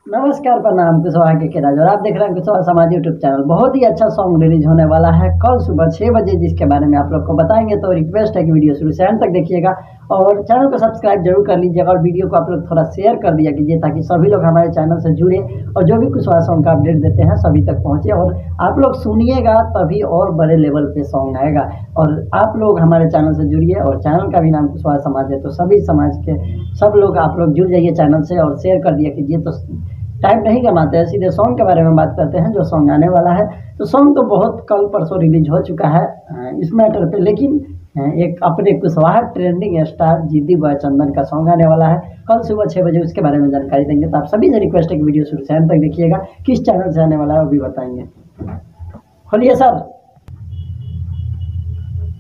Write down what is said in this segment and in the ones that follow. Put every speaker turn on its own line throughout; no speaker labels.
नमस्कार, प्रणाम। कुशवाहा के केराज और आप देख रहे हैं कुशवाहा समाज यूट्यूब चैनल। बहुत ही अच्छा सॉन्ग रिलीज होने वाला है कल सुबह 6 बजे, जिसके बारे में आप लोग को बताएंगे। तो रिक्वेस्ट है कि वीडियो शुरू से एंड तक देखिएगा और चैनल को सब्सक्राइब जरूर कर लीजिएगा और वीडियो को आप लोग थोड़ा शेयर कर दिया कीजिए, ताकि सभी लोग हमारे चैनल से जुड़े और जो भी कुशवाहा सॉन्ग का अपडेट देते हैं सभी तक पहुँचे। और आप लोग सुनिएगा तभी और बड़े लेवल पे सॉन्ग आएगा। और आप लोग हमारे चैनल से जुड़िए और चैनल का भी नाम कुशवाहा समाज है, तो सभी समाज के सब लोग आप लोग जुड़ जाइए चैनल से और शेयर कर दिया कीजिए। तो टाइम नहीं कमाते हैं, सीधे सॉन्ग के बारे में बात करते हैं जो सॉन्ग आने वाला है। तो सॉन्ग तो बहुत कल परसों रिलीज हो चुका है इस मैटर पे, लेकिन एक अपने कुशवाहा ट्रेंडिंग स्टार जिद्दी बॉय चंदन का सॉन्ग आने वाला है कल सुबह 6 बजे। उसके बारे में जानकारी देंगे, तो आप सभी से रिक्वेस्ट है कि वीडियो शुरू से अंत तक देखिएगा। किस चैनल से आने वाला है वो भी बताएंगे। खोलिए सर।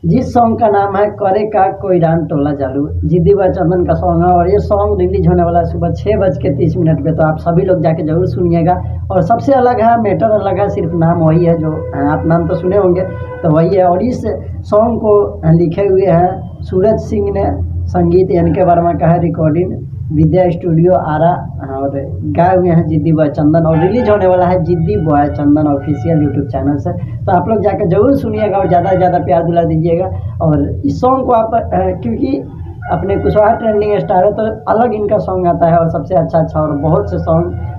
जिस सॉन्ग का नाम है करे का कोई डान टोला चालू, जिद्दी बॉय चंदन का सॉन्ग है और ये सॉन्ग रिलीज होने वाला है सुबह 6:30 पे। तो आप सभी लोग जाके जरूर सुनिएगा। और सबसे अलग है, मैटर अलग है, सिर्फ नाम वही है जो आप नाम तो सुने होंगे, तो वही है। और इस सॉन्ग को लिखे हुए हैं सूरज सिंह ने, संगीत एनके वर्मा का है, रिकॉर्डिंग विद्या स्टूडियो आरा, और गाए हुए हैं जिद्दी बॉय चंदन। और रिलीज होने वाला है जिद्दी बॉय चंदन ऑफिशियल यूट्यूब चैनल से। तो आप लोग जाकर जरूर सुनिएगा और ज़्यादा से ज़्यादा प्यार दुला दीजिएगा। और इस सॉन्ग को आप क्योंकि अपने कुशवाहा ट्रेंडिंग स्टार है, तो अलग इनका सॉन्ग आता है और सबसे अच्छा और बहुत से सॉन्ग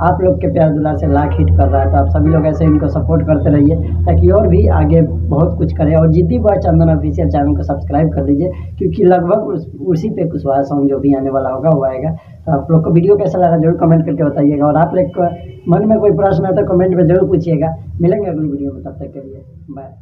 आप लोग के प्यार दुलार से लाख हिट कर रहा है। तो आप सभी लोग ऐसे इनको सपोर्ट करते रहिए ताकि और भी आगे बहुत कुछ करें। और जिद्दी बॉय चंदन ऑफिशियल चैनल को सब्सक्राइब कर लीजिए, क्योंकि लगभग उसी पे कुशवाहा सॉन्ग जो भी आने वाला होगा वो आएगा। तो आप लोग को वीडियो कैसा लगा जरूर कमेंट करके बताइएगा। और आप लोग को मन में कोई प्रश्न है तो कमेंट में जरूर पूछिएगा। मिलेंगे अगली वीडियो में, तब तक के लिए बाय।